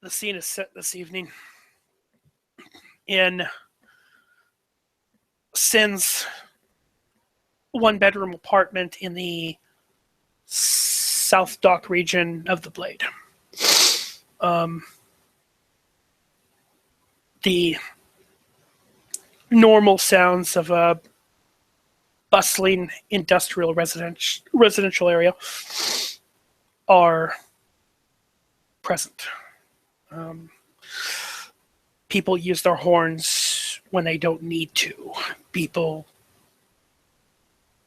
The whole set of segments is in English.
The scene is set this evening in Sin's one-bedroom apartment in the South Dock region of the Blade. The normal sounds of a bustling industrial residential area are present. People use their horns when they don't need to. People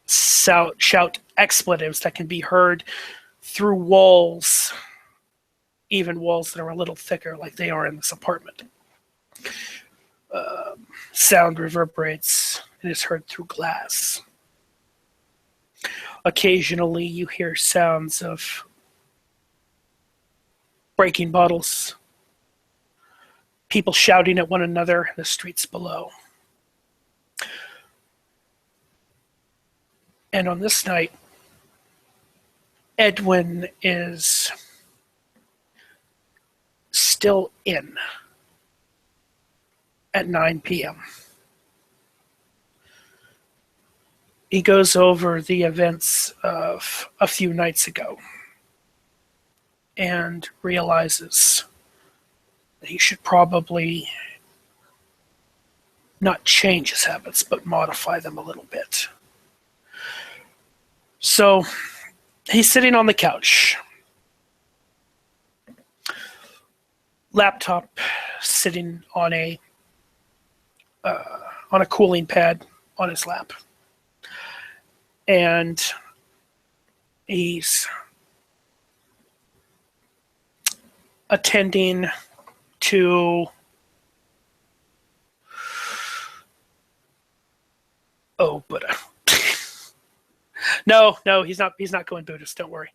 shout expletives that can be heard through walls, even walls that are a little thicker like they are in this apartment. Sound reverberates and is heard through glass. Occasionally you hear sounds of breaking bottles, people shouting at one another in the streets below. And on this night, Edwin is still in at 9 p.m. He goes over the events of a few nights ago and realizes that he should probably not change his habits, but modify them a little bit. So he's sitting on the couch, laptop sitting on a cooling pad on his lap, and he's attending to Buddha. No, he's not going Buddhist, don't worry.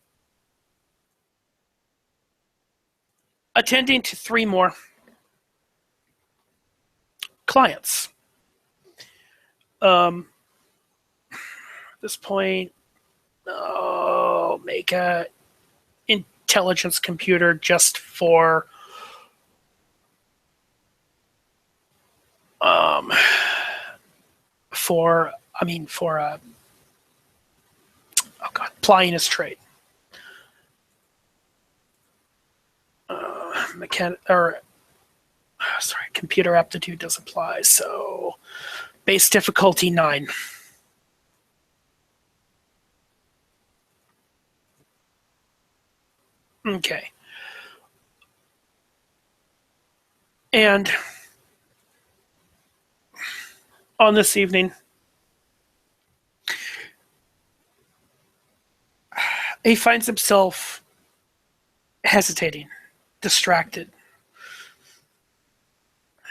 Attending to 3 more clients. At this point, make a intelligence computer just for plying his trade. Computer aptitude does apply, so base difficulty 9. Okay. And on this evening, he finds himself hesitating, distracted.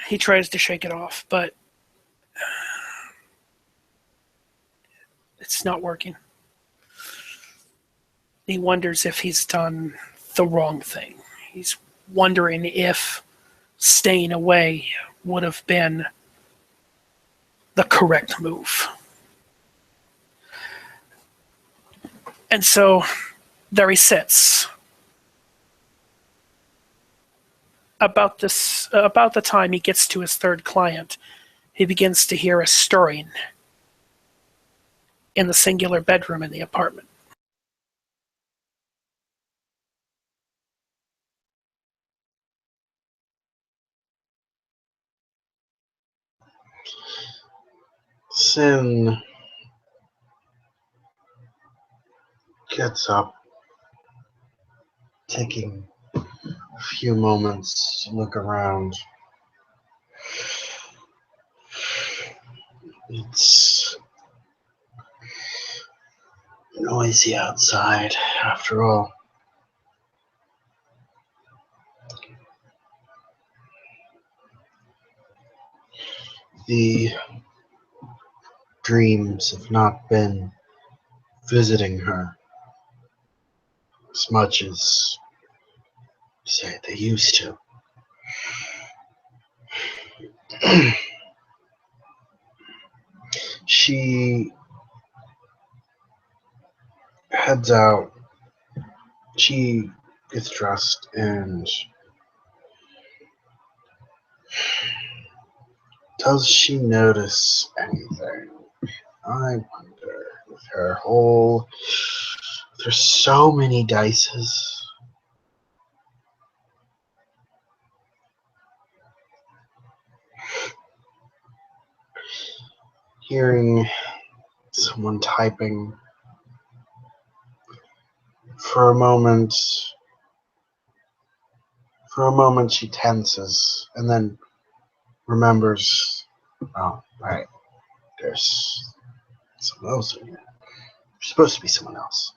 He tries to shake it off, but it's not working. He wonders if he's done the wrong thing. He's wondering if staying away would have been the correct move. And so there he sits. About the time he gets to his 3rd client, he begins to hear a stirring in the singular bedroom in the apartment. Sin gets up, taking a few moments to look around. It's noisy outside, after all. The dreams have not been visiting her as much as, say, they used to. She heads out, she gets dressed, and Does she notice anything? I wonder. With her whole... There's so many dices. Hearing someone typing. For a moment she tenses and then remembers, oh, right, there's someone else in here. There's supposed to be someone else.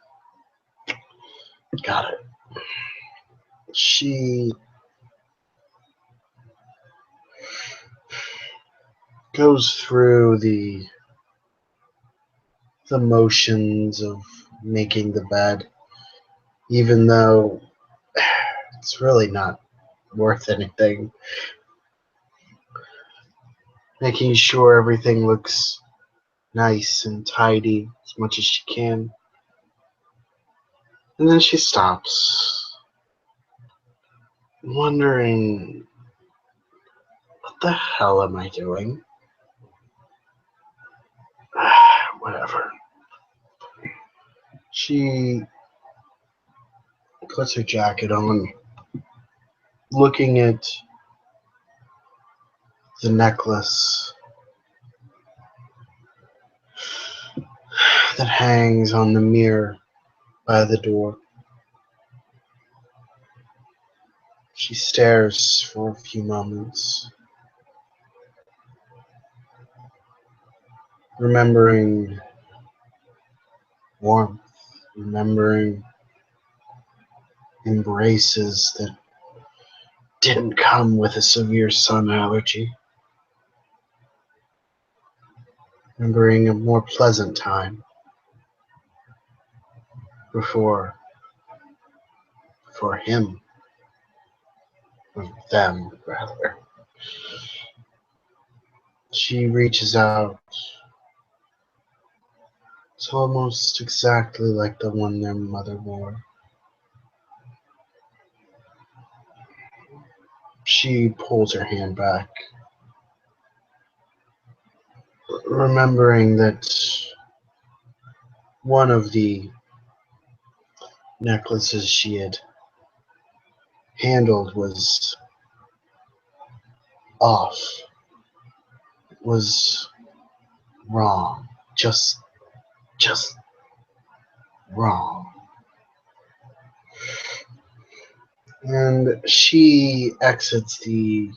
Got it. She goes through the motions of making the bed, even though it's really not worth anything. Making sure everything looks nice and tidy as much as she can. And then she stops, wondering, what the hell am I doing? Whatever. She puts her jacket on, looking at the necklace that hangs on the mirror by the door. She stares for a few moments, remembering warmth, remembering embraces that didn't come with a severe sun allergy, remembering a more pleasant time before for him, or them rather. She reaches out. It's almost exactly like the one their mother wore. She pulls her hand back, remembering that one of the necklaces she had handled was off, was wrong, just wrong. And she exits the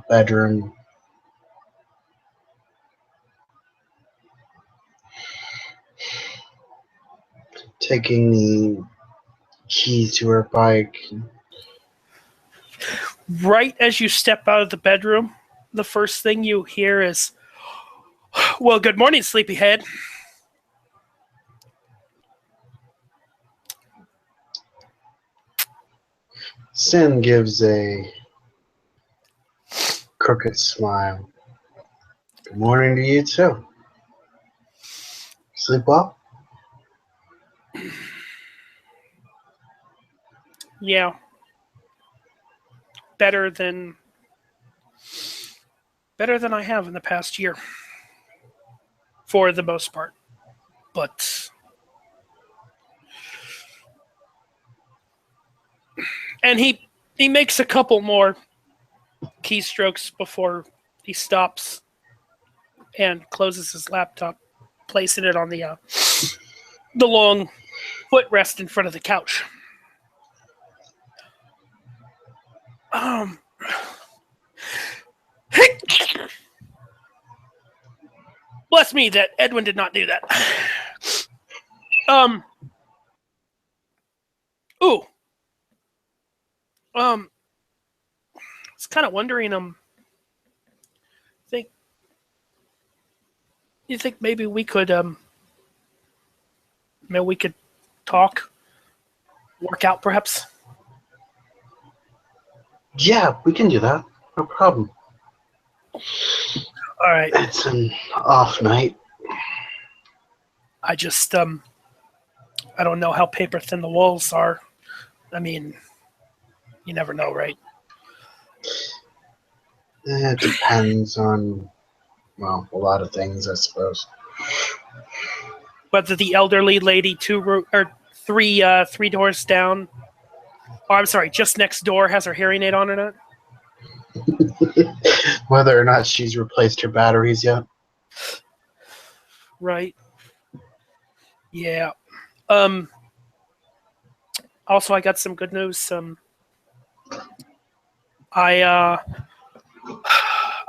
bedroom, taking the key to her bike. Right as you step out of the bedroom, the first thing you hear is, "Well, good morning, sleepyhead." Sin gives a crooked smile. Good morning to you too. Sleep well? Yeah. Better than I have in the past year. For the most part. But and he makes a couple more keystrokes before he stops and closes his laptop, placing it on the long footrest in front of the couch. Bless me that Edwin did not do that. Ooh. I was kind of wondering, you think maybe we could talk, work out perhaps? Yeah, we can do that. No problem. All right. It's an off night. I just I don't know how paper thin the walls are. I mean, you never know, right? It depends on, well, a lot of things, I suppose. Whether the elderly lady three doors down, oh, I'm sorry, just next door has her hearing aid on or not. Whether or not she's replaced her batteries yet. Right. Yeah. Also, I got some good news. I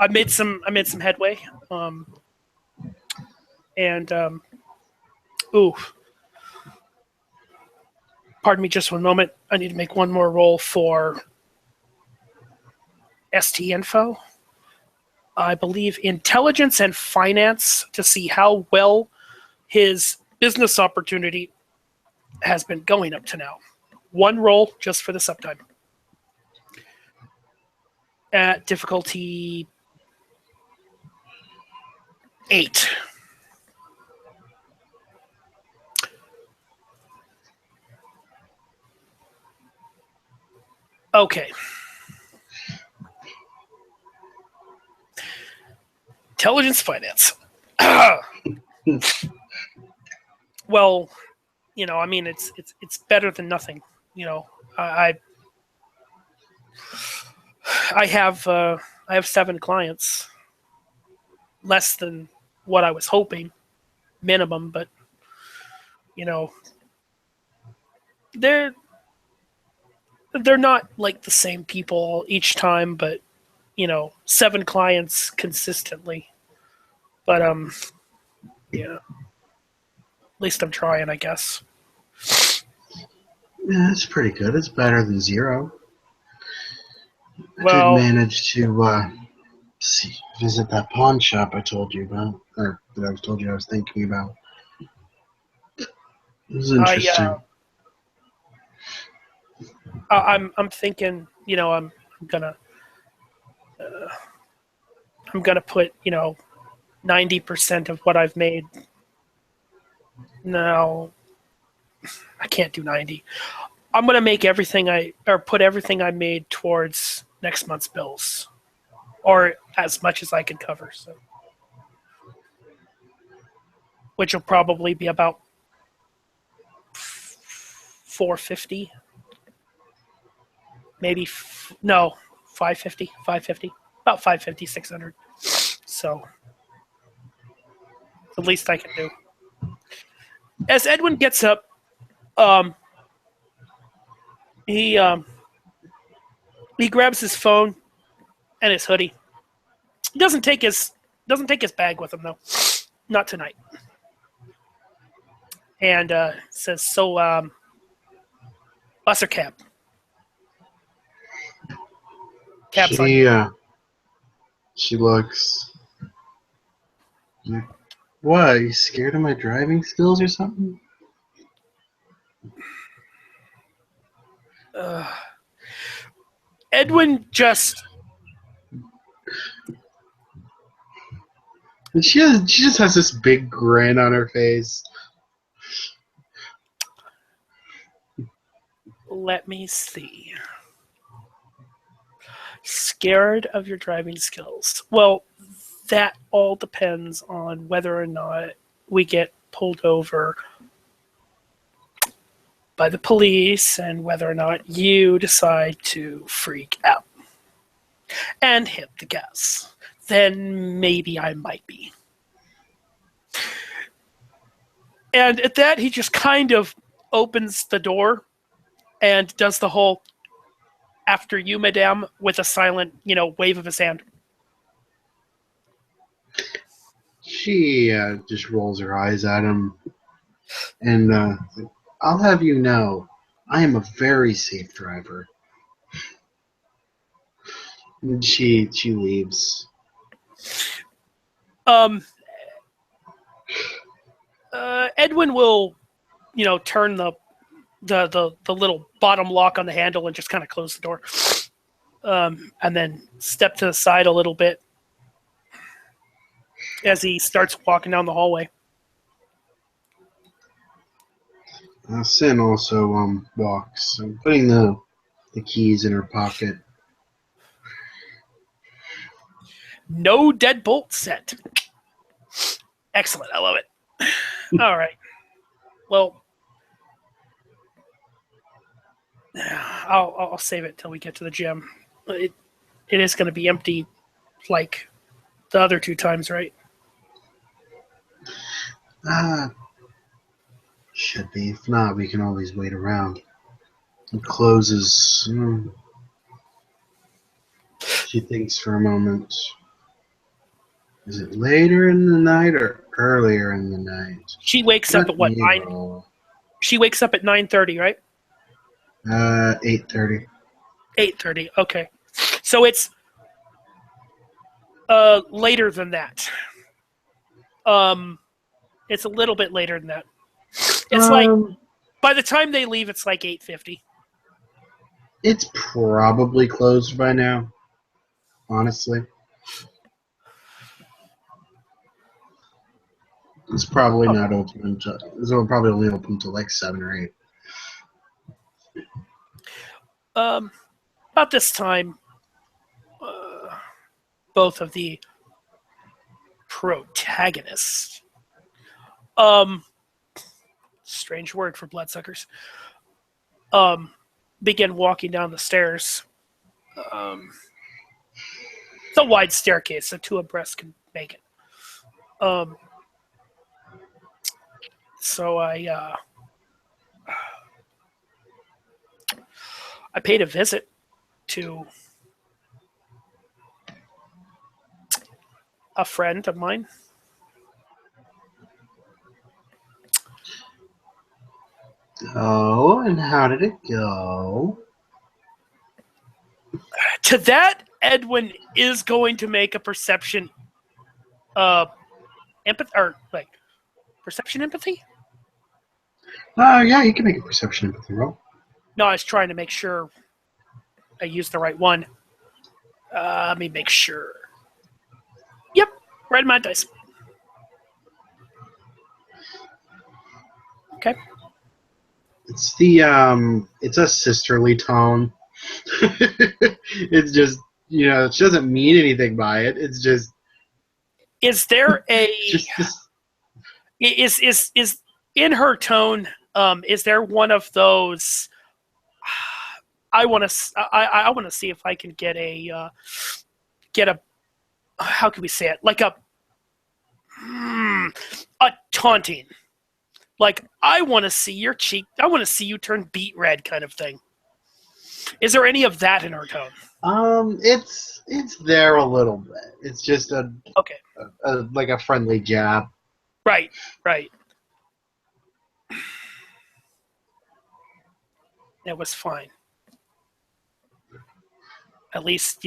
made some headway. Ooh, pardon me, just one moment. I need to make one more roll for ST info. I believe intelligence and finance to see how well his business opportunity has been going up to now. One roll just for this uptime. At difficulty 8. Okay. Intelligence finance. Well, I mean, it's better than nothing. I have 7 clients, less than what I was hoping, minimum, but they're not like the same people each time, but 7 clients consistently. But yeah, at least I'm trying, I guess. Yeah, it's pretty good. It's better than 0. Well, I did manage to visit that pawn shop I told you about, or that I told you I was thinking about. It was interesting. I'm thinking, I'm gonna put 90% of what I've made. No, I can't do 90. I'm gonna make put everything I made towards next month's bills, or as much as I can cover. So, which will probably be about 450, maybe no 550, about 550, 600. So, the least I can do. As Edwin gets up, he grabs his phone and his hoodie. He doesn't take his bag with him though, not tonight. And says, "So, bus or cab?" Cab's She looks. What? Are you scared of my driving skills or something? Edwin just. She just has this big grin on her face. Let me see. Scared of your driving skills? Well, that all depends on whether or not we get pulled over by the police and whether or not you decide to freak out and hit the gas. Then maybe I might be. And at that, he just kind of opens the door and does the whole "after you, madame," with a silent, wave of his hand. She just rolls her eyes at him. And I'll have you know, I am a very safe driver. And she leaves. Edwin will, turn the little bottom lock on the handle and just kind of close the door, and then step to the side a little bit as he starts walking down the hallway. Sin also walks, putting the keys in her pocket. No deadbolt set. Excellent. I love it. All right. Well, I'll save it till we get to the gym. It is going to be empty like the other 2 times, right? Should be. If not, we can always wait around. It closes. She thinks for a moment. Is it later in the night or earlier in the night? She wakes up at what, 9? She wakes up at 9:30, right? 8:30. 8:30. Okay. So it's later than that. It's a little bit later than that. It's like by the time they leave, it's like 8:50. It's probably closed by now. Honestly, it's probably not open until. It's probably only open until like 7 or 8. About this time, both of the protagonists, strange word for bloodsuckers, begin walking down the stairs. It's a wide staircase, so 2 abreast can make it. So I paid a visit to a friend of mine. Oh, and how did it go? To that, Edwin is going to make a perception empathy, or like perception empathy? Yeah, you can make a perception empathy roll. No, I was trying to make sure I used the right one. Let me make sure. Yep, right in my dice. Okay. It's it's a sisterly tone. It's just, she doesn't mean anything by it. It's just. Is there a just this, is in her tone? Is there one of those? I want to see if I can get a how can we say it, like a taunting, like I want to see your cheek, I want to see you turn beet red kind of thing. Is there any of that in her tone? It's there a little bit. It's just okay, like a friendly jab. Right. It was fine. At least,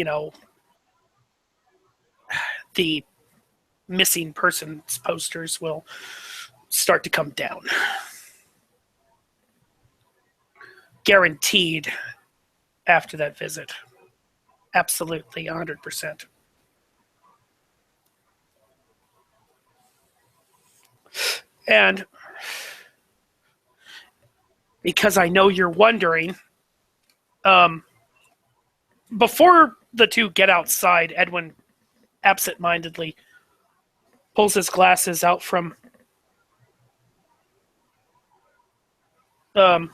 the missing persons posters will start to come down. Guaranteed after that visit. Absolutely, 100%. And because I know you're wondering, before the 2 get outside, Edwin absent-mindedly pulls his glasses out from where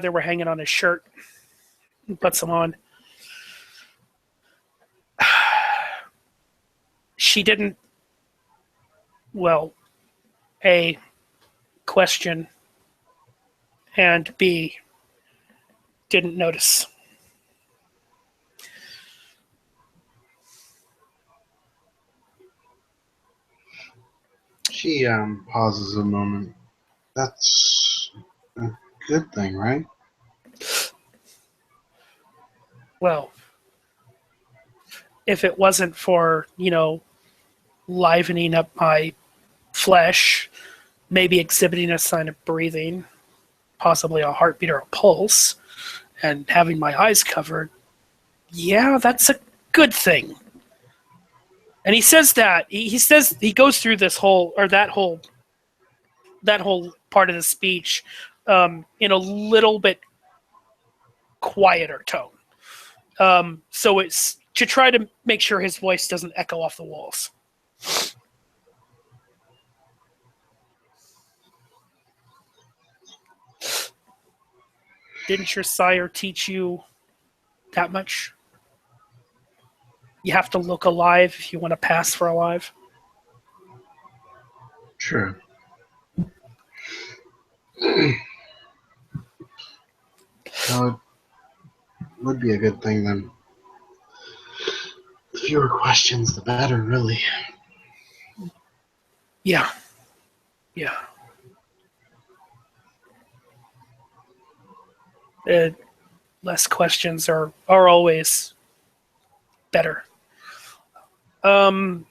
they were hanging on his shirt, and puts them on. She didn't, A, question, and B, didn't notice. She pauses a moment. That's a good thing, right? Well, if it wasn't for, livening up my flesh, maybe exhibiting a sign of breathing, possibly a heartbeat or a pulse, and having my eyes covered, yeah, that's a good thing. And he says that, he goes through this whole, or that whole part of the speech in a little bit quieter tone. So it's to try to make sure his voice doesn't echo off the walls. Didn't your sire teach you that much? You have to look alive if you want to pass for alive. Sure. That would be a good thing then. The fewer questions, the better, really. Yeah. Yeah. Less questions are always better. To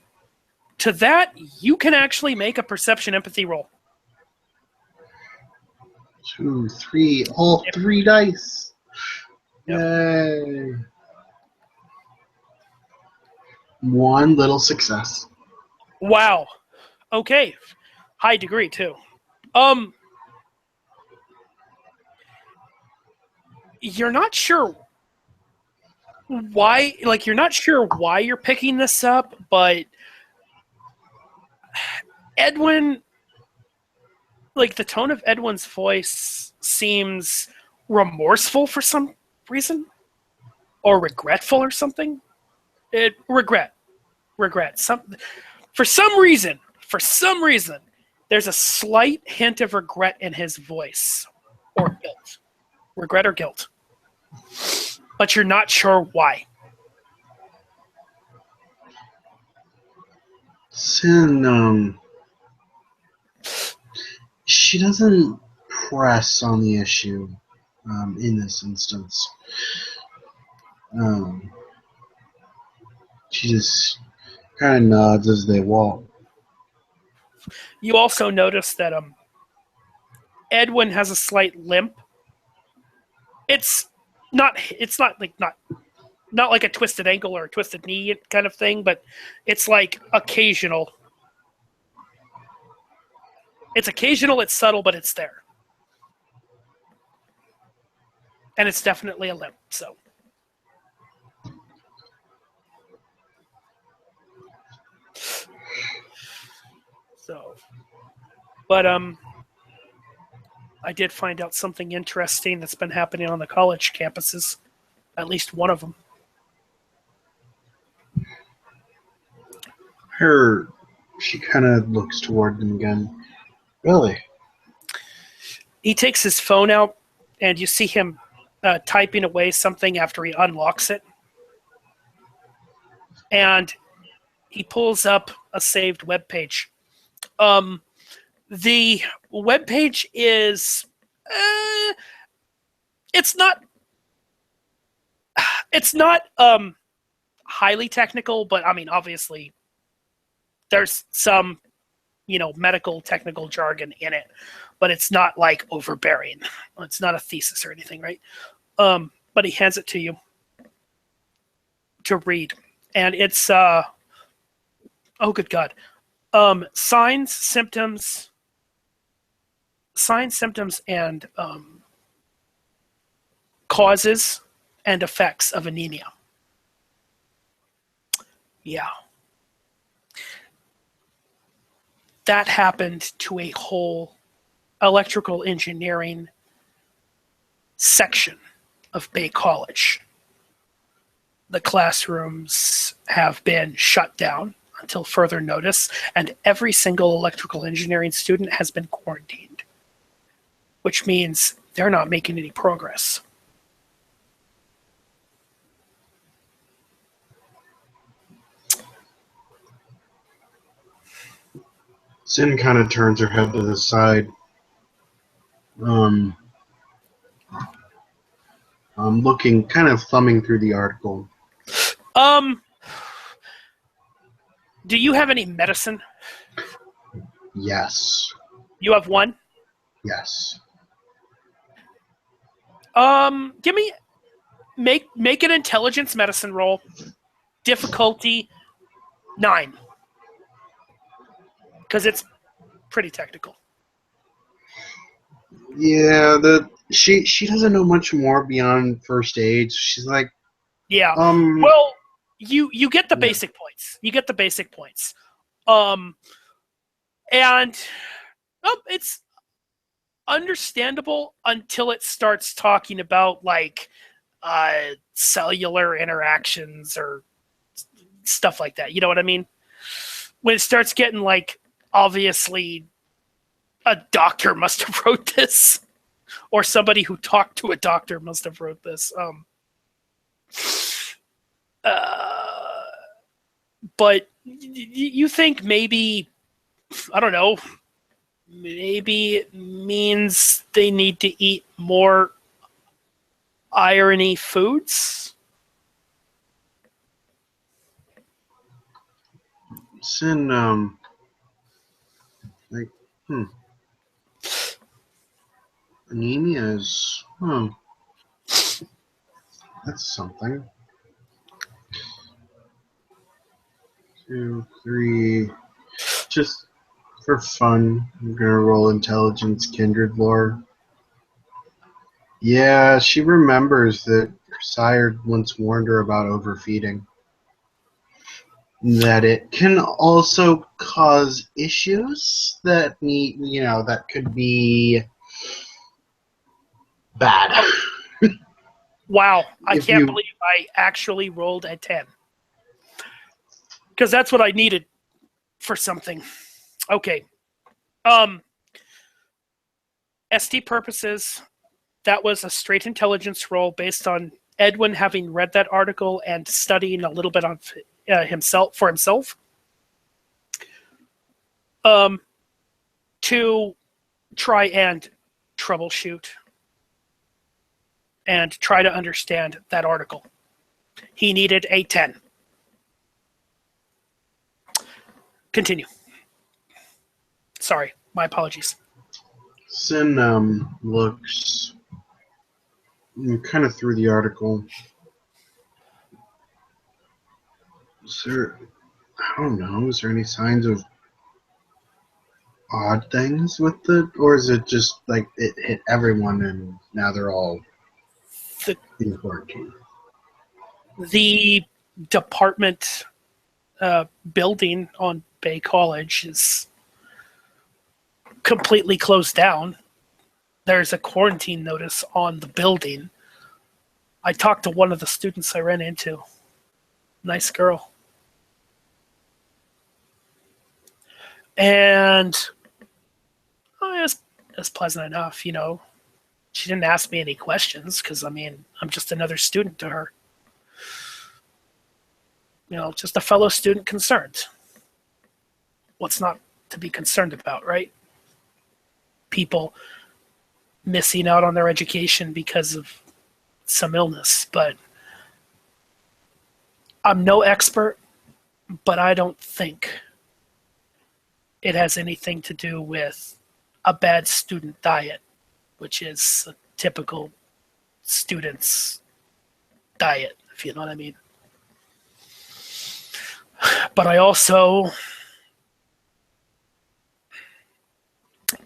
that, you can actually make a perception empathy roll. 2, 3, all 3 dice. Yep. Yay. 1 little success. Wow. Okay. High degree too. You're not sure why, like you're not sure why you're picking this up, but Edwin, like the tone of Edwin's voice seems remorseful for some reason, or regretful or something. Regret. For some reason, there's a slight hint of regret in his voice, or guilt. Regret or guilt. But you're not sure why. Sin, she doesn't press on the issue in this instance. She just kind of nods as they walk. You also notice that Edwin has a slight limp. It's not like a twisted ankle or a twisted knee kind of thing, but it's like occasional. It's occasional, it's subtle, but it's there. And it's definitely a limp, so. But I did find out something interesting that's been happening on the college campuses. At least one of them. She kind of looks toward them again. Really? He takes his phone out, and you see him typing away something after he unlocks it. And he pulls up a saved web page. The web page is it's not highly technical, but I mean obviously there's some medical technical jargon in it, but it's not like overbearing. It's not a thesis or anything, right? But he hands it to you to read, and it's oh good God, signs, symptoms, and causes and effects of anemia. Yeah. That happened to a whole electrical engineering section of Bay College. The classrooms have been shut down until further notice, and every single electrical engineering student has been quarantined, which means they're not making any progress. Sin kind of turns her head to the side. I'm looking, kind of thumbing through the article. Do you have any medicine? Yes. You have one? Yes. Give me make an intelligence medicine roll. Difficulty 9. Because it's pretty technical. Yeah, she doesn't know much more beyond first aid. She's like, Yeah. Well, you get the Yeah. basic points. You get the basic points. And it's understandable until it starts talking about like cellular interactions or stuff like that. You know what I mean? When it starts getting like, obviously a doctor must have wrote this, or somebody who talked to a doctor must have wrote this. But you think maybe, I don't know, maybe it means they need to eat more irony foods? Sin, like, anemia is, that's something. 2, 3, just for fun, I'm gonna roll intelligence, kindred lore. Yeah, she remembers that her sire once warned her about overfeeding. That it can also cause issues that that could be bad. Wow, I If can't you- believe I actually rolled a 10. Because that's what I needed for something. Okay. SD purposes, that was a straight intelligence roll based on Edwin having read that article and studying a little bit on himself. To try and troubleshoot and try to understand that article. He needed a 10. Continue. Sorry, my apologies. Sin looks kind of through the article. Is there, I don't know, is there any signs of odd things with it? Or is it just like it hit everyone and now they're all in quarantine? The department building on Bay College is completely closed down. There's a quarantine notice on the building. I talked to one of the students I ran into. Nice girl. And it was pleasant enough, you know. She didn't ask me any questions because, I mean, I'm just another student to her. You know, just a fellow student concerned. What's not to be concerned about, right? People missing out on their education because of some illness. But I'm no expert, but I don't think it has anything to do with a bad student diet, which is a typical student's diet, if you know what I mean. But I also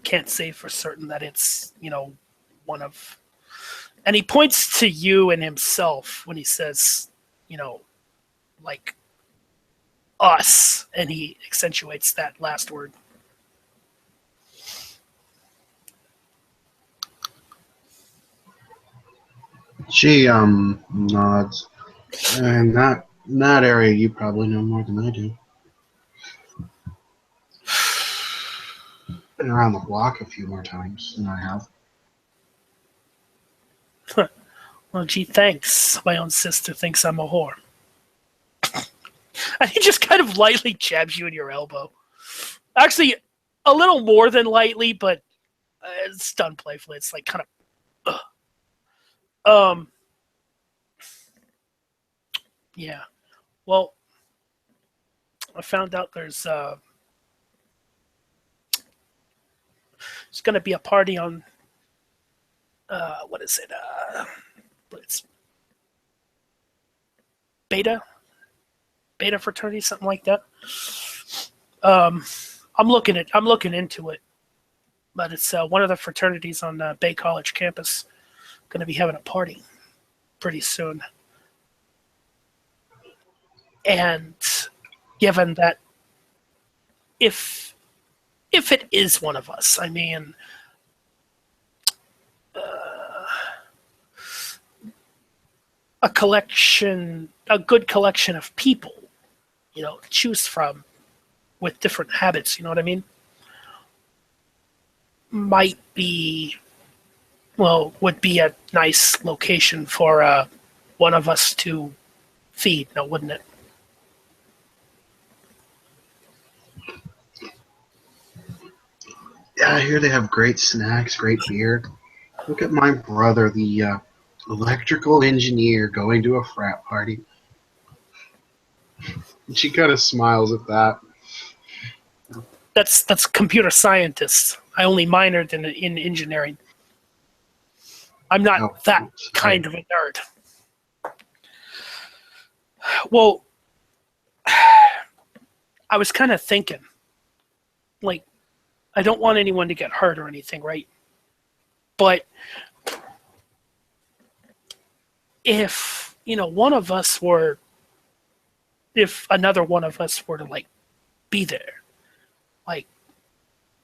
can't say for certain that it's, you know, one of... And he points to you and himself when he says, you know, like us, and he accentuates that last word. She nods. And that area you probably know more than I do. Been around the block a few more times than I have. Well, gee, thanks. My own sister thinks I'm a whore. And he just kind of lightly jabs you in your elbow. Actually, a little more than lightly, but it's done playfully. It's like kind of... Yeah. Well, I found out there's going to be a party on... what is it? It's Beta fraternity, something like that. I'm looking into it, but it's one of the fraternities on Bay College campus. going to be having a party pretty soon. And given that if it is one of us, I mean, a good collection of people, to choose from with different habits, you know what I mean? Would be a nice location for one of us to feed, now wouldn't it? Yeah, I hear they have great snacks, great beer. Look at my brother, the electrical engineer, going to a frat party. And she kind of smiles at that. That's computer scientists. I only minored in engineering. I'm not that kind of a nerd. Well, I was kind of thinking, like, I don't want anyone to get hurt or anything, right? But if, if another one of us were to, like, be there, like,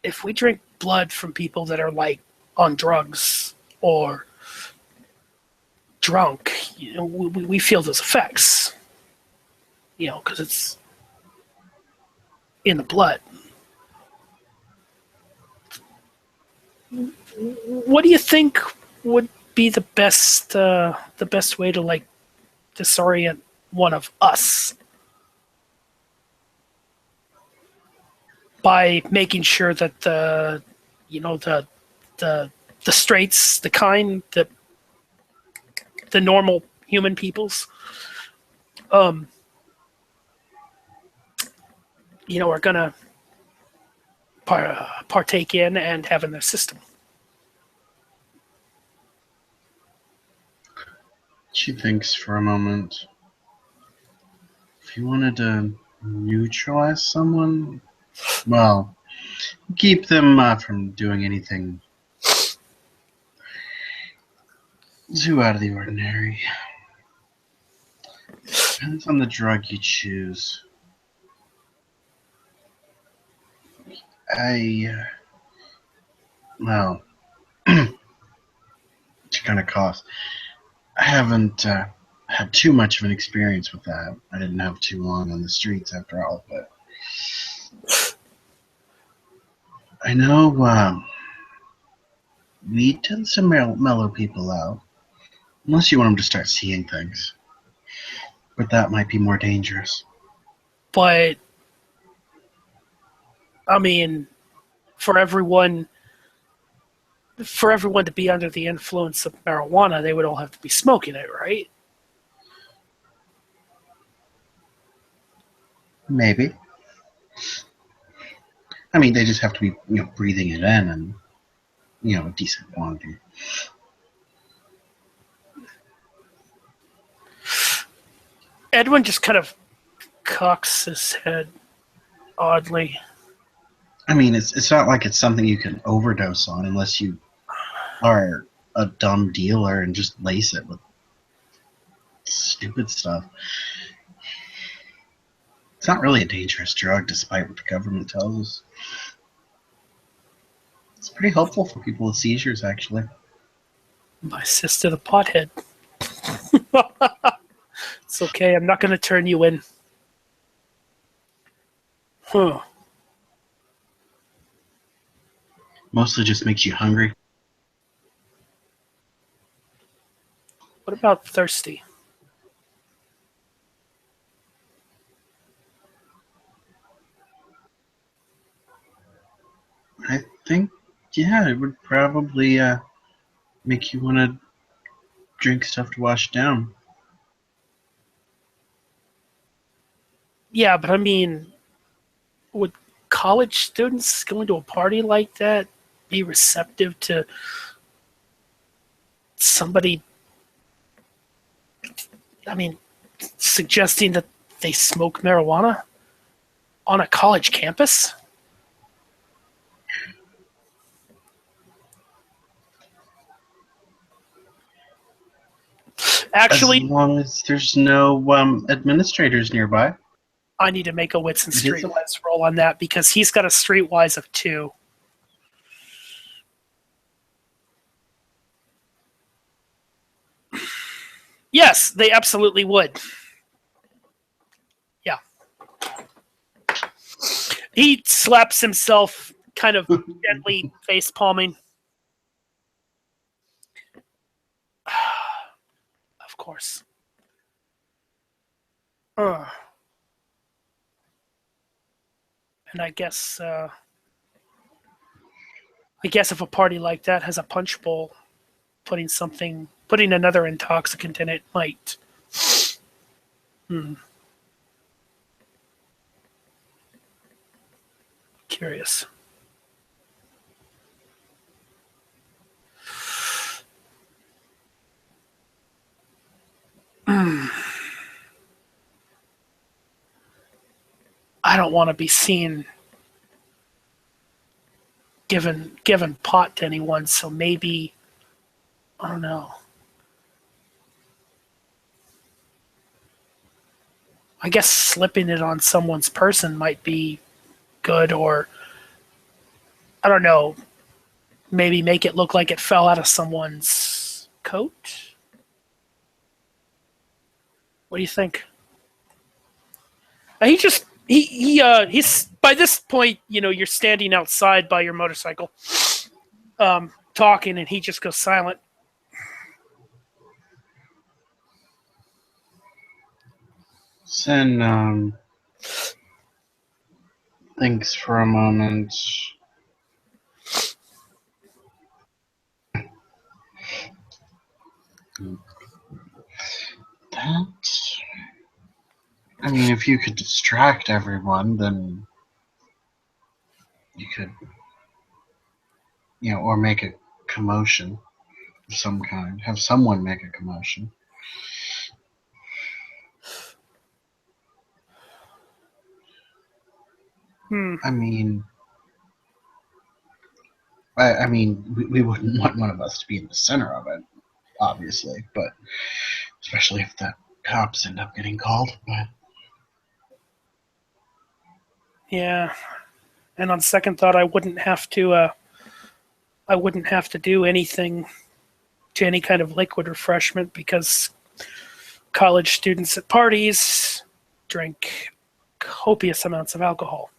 if we drink blood from people that are, like, on drugs or drunk, we feel those effects, because it's in the blood. What do you think would be the best way to, like, disorient one of us by making sure that the straights, the kind, the normal human peoples, are gonna partake in and have in their system. She thinks for a moment. If you wanted to neutralize someone, well, keep them from doing anything too out of the ordinary. Depends on the drug you choose. Well, she kind of coughs. I haven't had too much of an experience with that. I didn't have too long on the streets after all, but I know weed tends to mellow people out, unless you want them to start seeing things. But that might be more dangerous. But I mean, for everyone to be under the influence of marijuana, they would all have to be smoking it, right? Maybe. I mean, they just have to be, breathing it in and, a decent quantity. Edwin just kind of cocks his head oddly. I mean, it's not like it's something you can overdose on unless you are a dumb dealer and just lace it with stupid stuff. It's not really a dangerous drug, despite what the government tells us. It's pretty helpful for people with seizures, actually. My sister, the pothead. It's okay, I'm not going to turn you in. Huh. Mostly just makes you hungry. What about thirsty? I think, yeah, it would probably make you want to drink stuff to wash down. Yeah, but I mean, would college students going to a party like that be receptive to somebody, I mean, suggesting that they smoke marijuana on a college campus? Actually, as long as there's no administrators nearby. I need to make a wits and It is streetwise roll on that because he's got a streetwise of 2. Yes, they absolutely would. Yeah. He slaps himself, kind of gently face palming. Of course. And I guess if a party like that has a punch bowl, putting another intoxicant in it might. Curious. I don't want to be seen giving pot to anyone, so maybe I don't know. I guess slipping it on someone's person might be good, or I don't know, maybe make it look like it fell out of someone's coat. What do you think? He's by this point, you're standing outside by your motorcycle, talking, and he just goes silent. Sin thinks for a moment. I mean, if you could distract everyone, then you could, or make a commotion of some kind. Have someone make a commotion. I mean, we wouldn't want one of us to be in the center of it, obviously, but especially if the cops end up getting called. But yeah, and on second thought, I wouldn't have to do anything to any kind of liquid refreshment because college students at parties drink copious amounts of alcohol.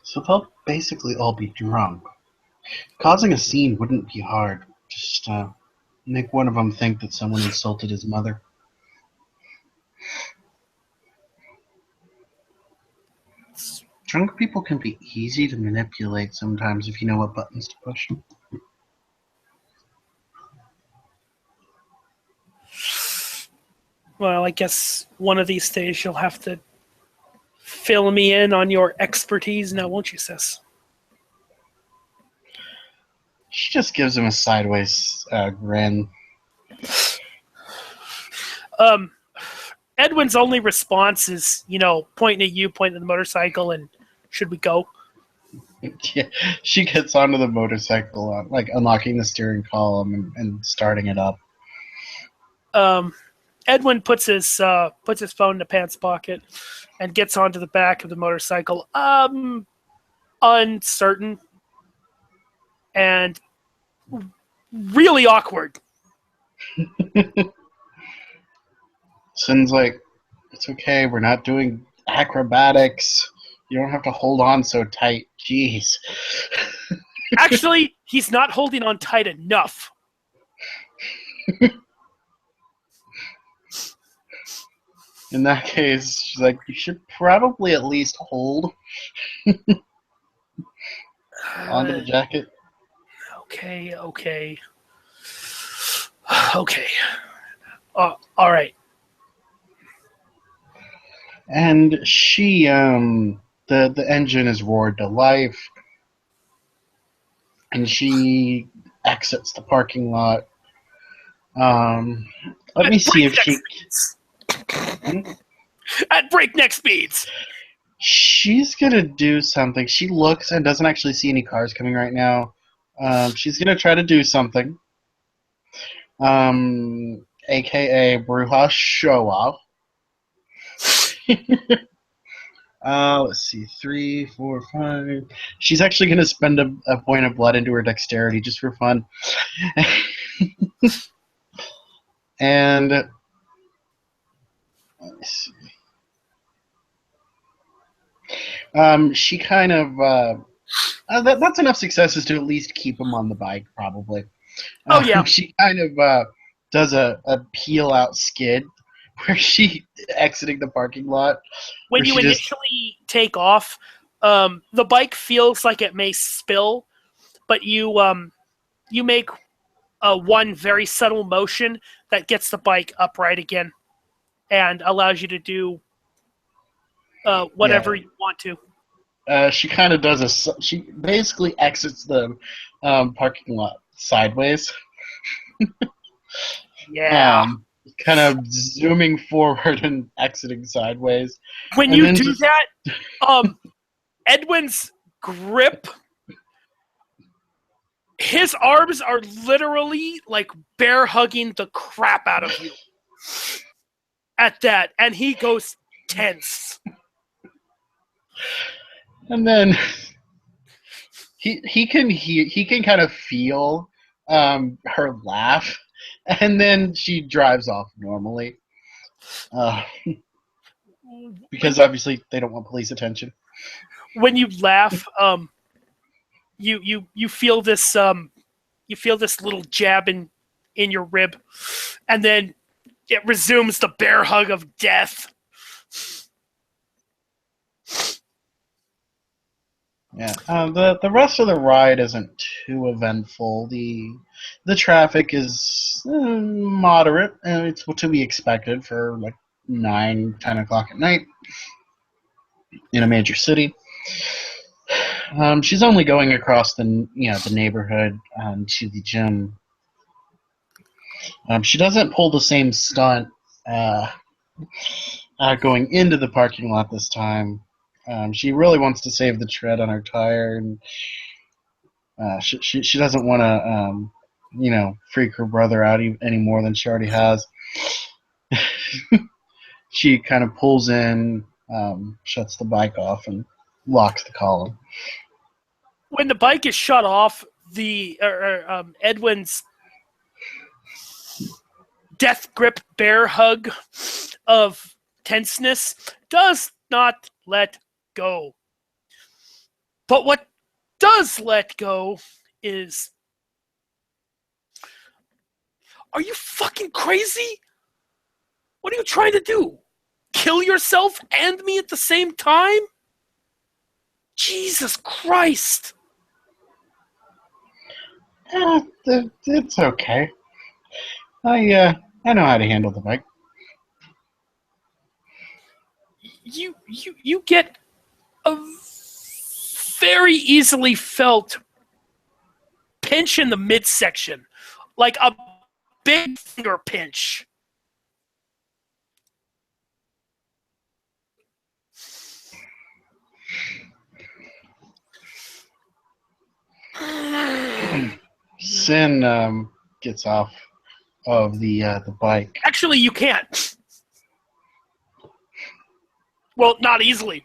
So they'll basically all be drunk. Causing a scene wouldn't be hard. Just make one of them think that someone insulted his mother. Drunk people can be easy to manipulate sometimes if you know what buttons to push. Well, I guess one of these days you'll have to fill me in on your expertise now, won't you, sis? She just gives him a sideways grin. Edwin's only response is, pointing at you, pointing at the motorcycle, and should we go? Yeah, she gets onto the motorcycle, like unlocking the steering column and starting it up. Edwin puts his phone in the pants pocket and gets onto the back of the motorcycle. Uncertain and really awkward. Sin's like, it's okay, we're not doing acrobatics. You don't have to hold on so tight. Jeez. Actually, he's not holding on tight enough. In that case, she's like, you should probably at least hold onto the jacket. Okay. All right. And she, the engine is roared to life, and she exits the parking lot. Let me see if she... At breakneck speeds! She's gonna do something. She looks and doesn't actually see any cars coming right now, She's gonna try to do something. AKA Brujah show off. Let's see, 3, 4, 5. She's actually gonna spend a point of blood into her dexterity just for fun. And let me see. She kind of that's enough successes to at least keep him on the bike, probably. Oh, yeah. She kind of does a peel out skid where she exiting the parking lot. When you initially take off, the bike feels like it may spill, but you make one very subtle motion that gets the bike upright again and allows you to do whatever you want to. She kind of does she basically exits the parking lot sideways. Yeah. Kind of zooming forward and exiting sideways. When you do that, Edwin's grip, his arms are literally like bear hugging the crap out of you at that, and he goes tense. And then he can kind of feel her laugh, and then she drives off normally. Because obviously they don't want police attention. When you laugh, you feel this little jab in your rib, and then it resumes the bear hug of death. Yeah. The rest of the ride isn't too eventful. The traffic is moderate, and it's what to be expected for like 9, 10 o'clock at night in a major city. She's only going across the neighborhood to the gym. She doesn't pull the same stunt going into the parking lot this time. She really wants to save the tread on her tire, and she doesn't want to freak her brother out any more than she already has. She kind of pulls in, shuts the bike off, and locks the column. When the bike is shut off, Edwin's death grip bear hug of tenseness does not let go. But what does let go is... Are you fucking crazy? What are you trying to do? Kill yourself and me at the same time? Jesus Christ. It's okay. I know how to handle the bike. You get a very easily felt pinch in the midsection, like a big finger pinch. Sin gets off of the bike. Actually, you can't. Well, not easily.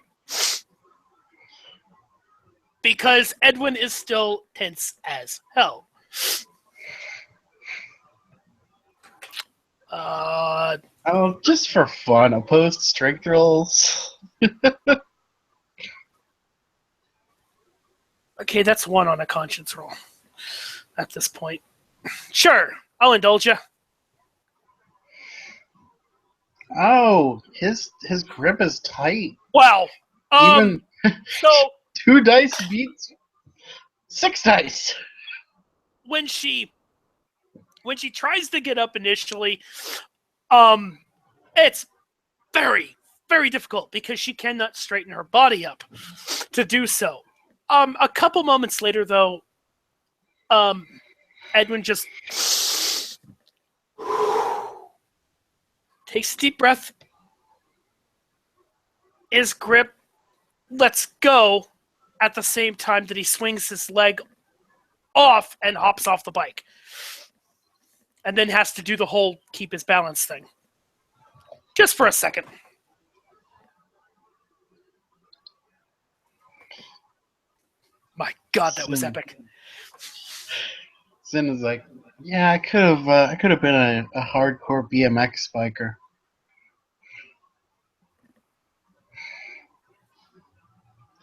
Because Edwin is still tense as hell. Just for fun, opposed strength rolls. Okay, that's 1 on a conscience roll at this point. Sure, I'll indulge you. Oh, his grip is tight. Wow. Even So 2 dice beats 6 dice. When she tries to get up initially, it's very, very difficult because she cannot straighten her body up to do so. A couple moments later, though, Edwin just takes a deep breath. His grip lets go at the same time that he swings his leg off and hops off the bike. And then has to do the whole keep his balance thing. Just for a second. My God, that was epic. Sin is like, yeah, I could have been a hardcore BMX biker.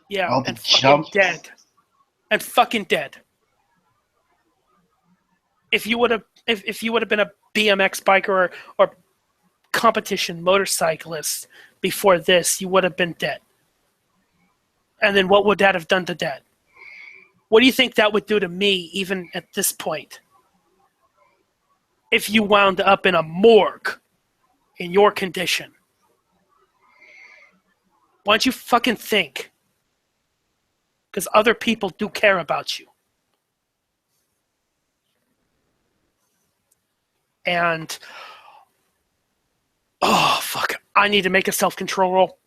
Yeah, and fucking dead. And fucking dead. If you would have been a BMX biker or competition motorcyclist before this, you would have been dead. And then what would that have done to Dad? What do you think that would do to me, even at this point? If you wound up in a morgue in your condition. Why don't you fucking think? Because other people do care about you. And, oh, fuck. I need to make a self-control roll.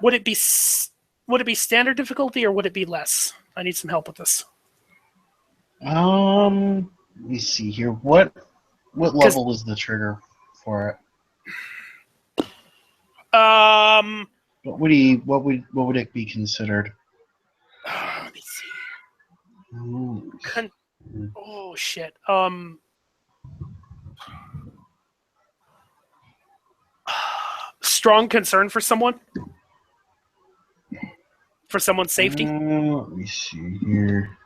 Would it be standard difficulty or would it be less? I need some help with this. Let me see here. What level was the trigger for it? What would it be considered? Let me see. Ooh. Oh shit. Strong concern for someone? For someone's safety? Let me see here.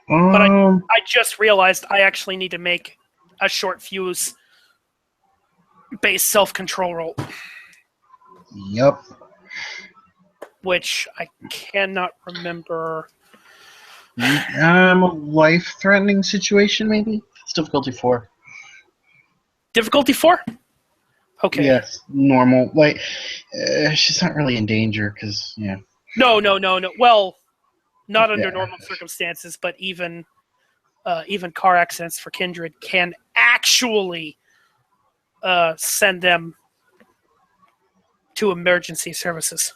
But I just realized I actually need to make a short fuse based self-control roll. Yep. Which I cannot remember. A life-threatening situation, maybe? It's difficulty 4. Difficulty 4? Okay. Yes, normal. Like, she's not really in danger, because, yeah. No. Well, not under normal circumstances, but even car accidents for kindred can actually send them to emergency services.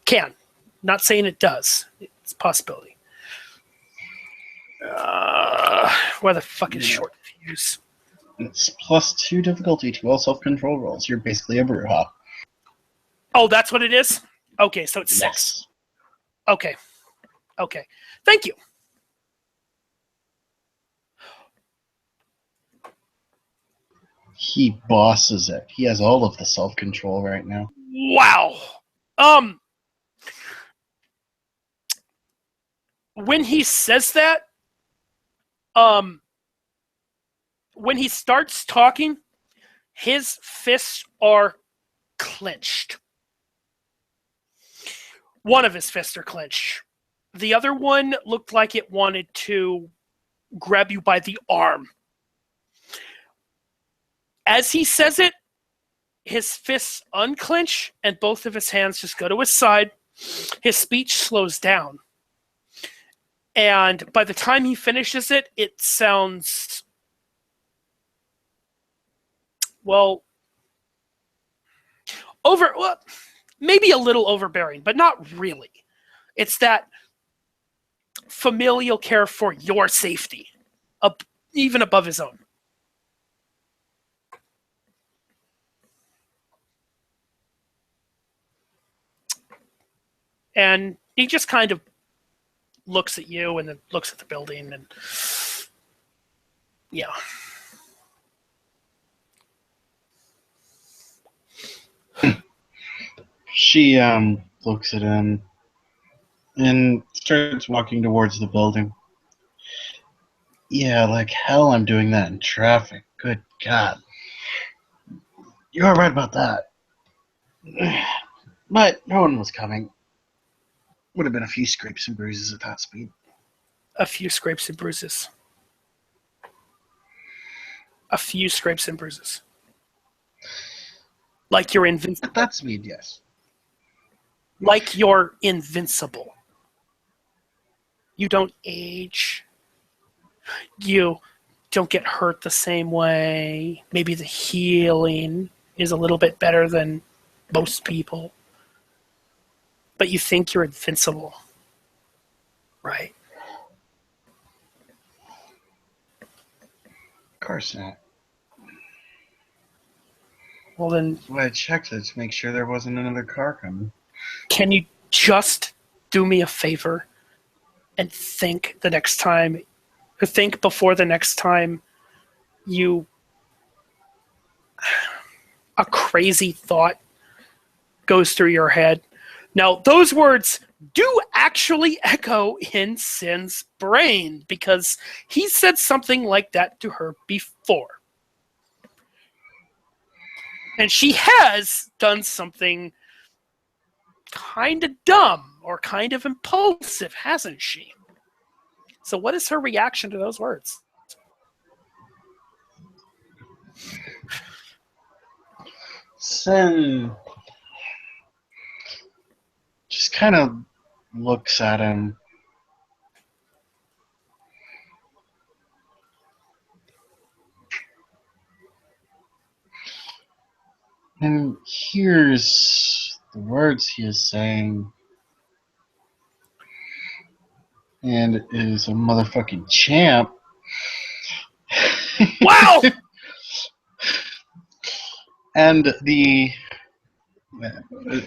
Can. Not saying it does. It's a possibility. Where the fuck is short fuse? It's +2 difficulty to all self-control rolls. You're basically a Brujah. Oh, that's what it is? Okay, so it's 6. Yes. Okay. Thank you. He bosses it. He has all of the self-control right now. Wow. When he says that, when he starts talking, his fists are clenched. One of his fists are clenched. The other one looked like it wanted to grab you by the arm. As he says it, his fists unclench and both of his hands just go to his side. His speech slows down. And by the time he finishes it, it sounds, well, maybe a little overbearing, but not really. It's that familial care for your safety, even above his own. And he just kind of looks at you and then looks at the building and yeah. She looks at him and starts walking towards the building. Yeah, like hell I'm doing that in traffic. Good God. You are right about that. But no one was coming. Would have been a few scrapes and bruises at that speed. A few scrapes and bruises. A few scrapes and bruises. Like you're invincible. At that speed, yes. Like you're invincible. You don't age. You don't get hurt the same way. Maybe the healing is a little bit better than most people. But you think you're invincible. Right. Of course not. Well then, That's why I checked it to make sure there wasn't another car coming. can you just do me a favor and think the next time, or think before the next time you, a crazy thought goes through your head? Now, those words do actually echo in Sin's brain because he said something like that to her before. And she has done something kind of dumb or kind of impulsive, hasn't she? So what is her reaction to those words? Sin just kind of looks at him. And hears the words he is saying. And is a motherfucking champ. Wow! And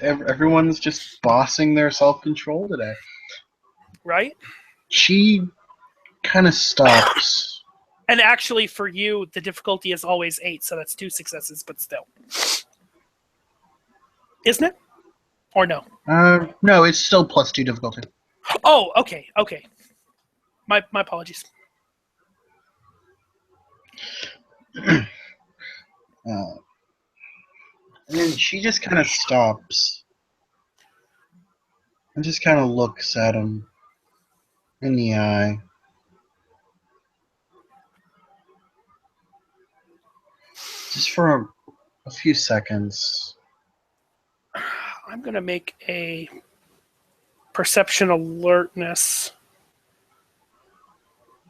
everyone's just bossing their self-control today. Right? She kind of stops. And actually, for you, the difficulty is always 8, so that's 2 successes, but still. Isn't it? Or no? No, it's still +2 difficulty. Oh, okay. My apologies. And then she just kind of stops and just kind of looks at him in the eye. Just for a few seconds. I'm going to make a perception alertness,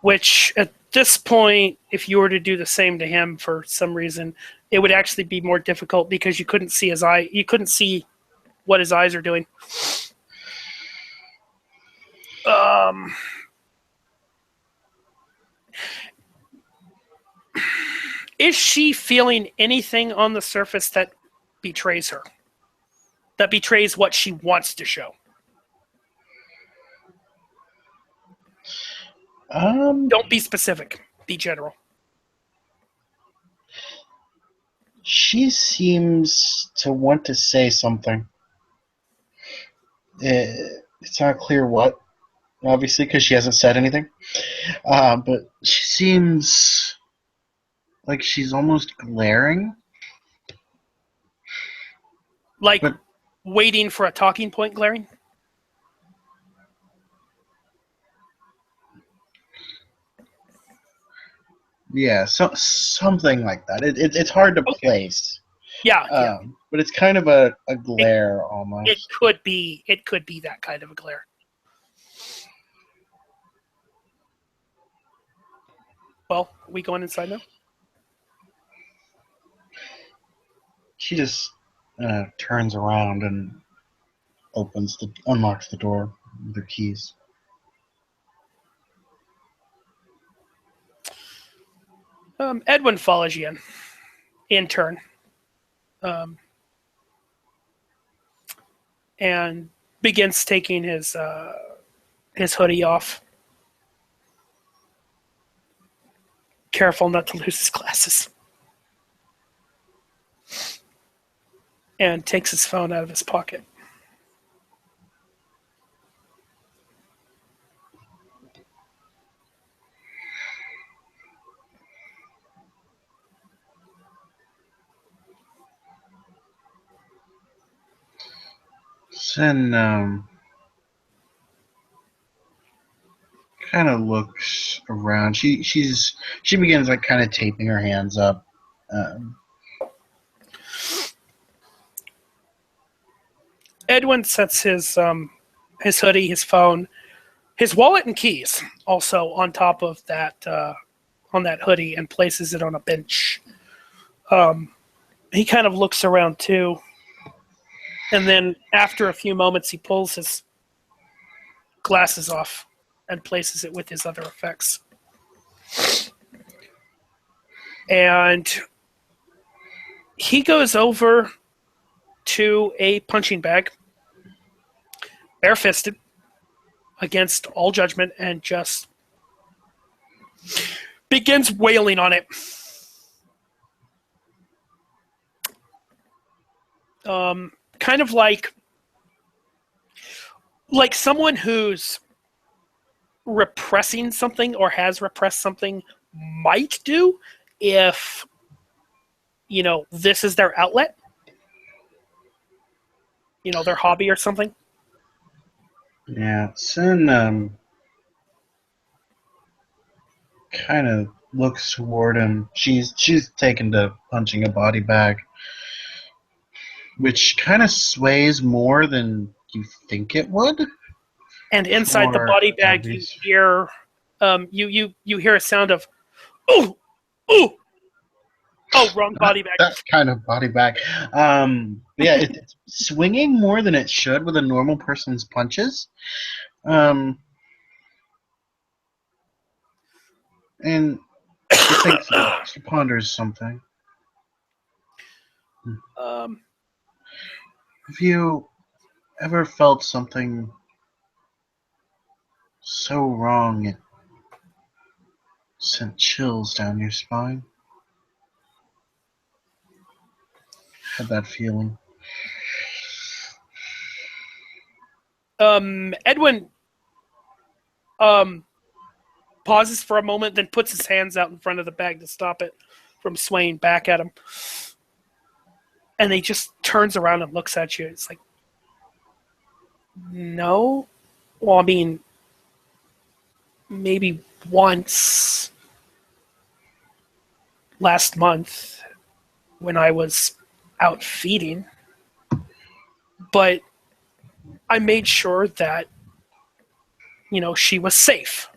which at this point, if you were to do the same to him for some reason, it would actually be more difficult because you couldn't see his eye. You couldn't see what his eyes are doing. Is she feeling anything on the surface that betrays her? That betrays what she wants to show? Don't be specific. Be general. She seems to want to say something. It's not clear what, obviously, because she hasn't said anything. But she seems like she's almost glaring. Like waiting for a talking point glaring? Yeah, something like that. It's hard to place. Yeah. But it's kind of a glare almost. It could be that kind of a glare. Well, are we going inside now? She just turns around and unlocks the door with her keys. Edwin follows you in turn. And begins taking his hoodie off. Careful not to lose his glasses. And takes his phone out of his pocket. Sin kind of looks around. She begins like kind of taping her hands up. Edwin sets his hoodie, his phone, his wallet and keys also on top of that on that hoodie and places it on a bench. He kind of looks around too, and then after a few moments, he pulls his glasses off and places it with his other effects. And he goes over to a punching bag, bare-fisted, against all judgment, and just begins wailing on it. Kind of like someone who's repressing something or has repressed something might do if, this is their outlet, their hobby or something. Yeah, Sin kind of looks toward him. She's taken to punching a body bag, which kind of sways more than you think it would. And inside the body bag, you hear you hear a sound of ooh, ooh. Oh, wrong body bag. That kind of body bag. Yeah, it's swinging more than it should with a normal person's punches. And she thinks, she ponders something. Have you ever felt something so wrong it sent chills down your spine? Had that feeling. Edwin pauses for a moment, then puts his hands out in front of the bag to stop it from swaying back at him. And he just turns around and looks at you. It's like, no. Well, I mean, maybe once last month when I was out feeding. But I made sure that, she was safe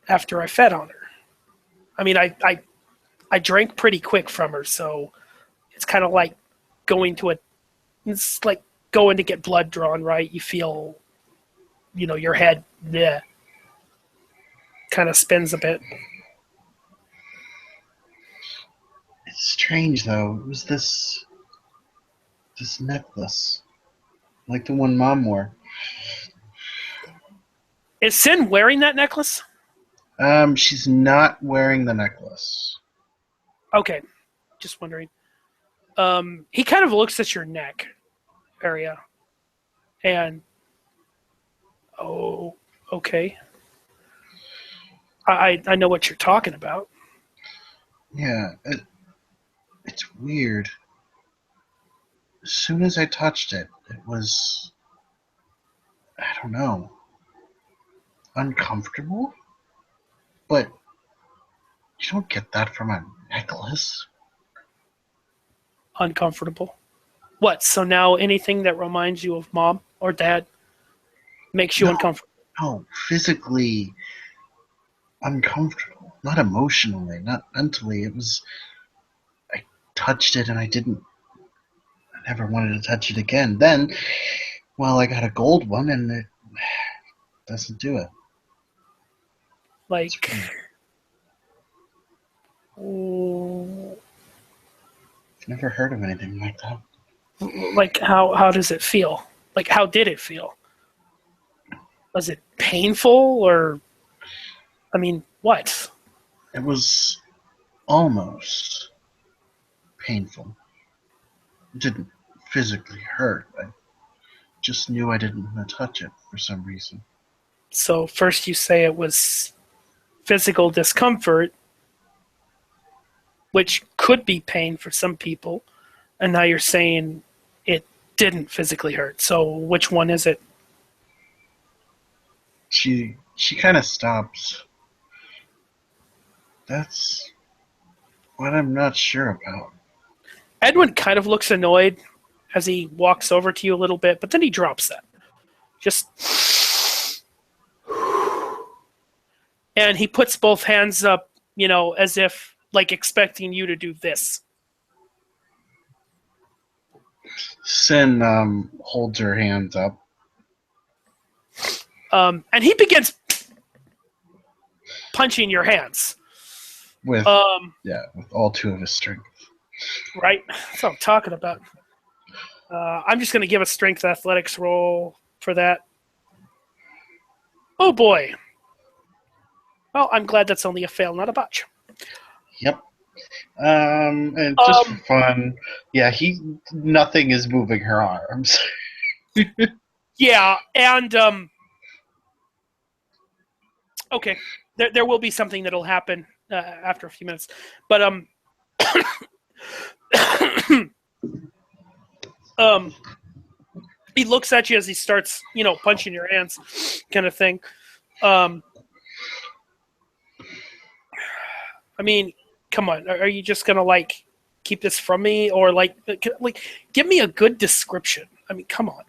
after I fed on her. I mean, I drank pretty quick from her, so it's kind of like it's like going to get blood drawn, right? You feel, your head kind of spins a bit. It's strange, though. It was this necklace, like the one Mom wore. Is Sin wearing that necklace? She's not wearing the necklace. Okay, just wondering. He kind of looks at your neck area, and okay. I know what you're talking about. Yeah, it's weird. As soon as I touched it, it was, I don't know, uncomfortable? But you don't get that from a necklace. Uncomfortable? What, so now anything that reminds you of Mom or Dad makes you uncomfortable? No, physically uncomfortable. Not emotionally, not mentally. It was, I touched it and I never wanted to touch it again. Then, I got a gold one and it doesn't do it. Like, I've never heard of anything like that. Like, how does it feel? Like, how did it feel? Was it painful or, I mean, what? It was almost painful. It didn't physically hurt. I just knew I didn't want to touch it for some reason. So first you say it was physical discomfort, which could be pain for some people, and now you're saying it didn't physically hurt. So which one is it? She kind of stops. That's what I'm not sure about. Edwin kind of looks annoyed as he walks over to you a little bit, but then he drops that. Just And he puts both hands up, as if like expecting you to do this. Sin holds her hands up. And he begins punching your hands. With all 2 of his strength. Right? That's what I'm talking about. I'm just going to give a strength athletics roll for that. Oh boy. Well, I'm glad that's only a fail, not a botch. Yep. And just for fun, nothing is moving her arms. Yeah, and okay, there will be something that'll happen after a few minutes, but he looks at you as he starts, punching your hands, kind of thing. I mean, come on, are you just gonna like keep this from me, or like give me a good description? I mean, come on.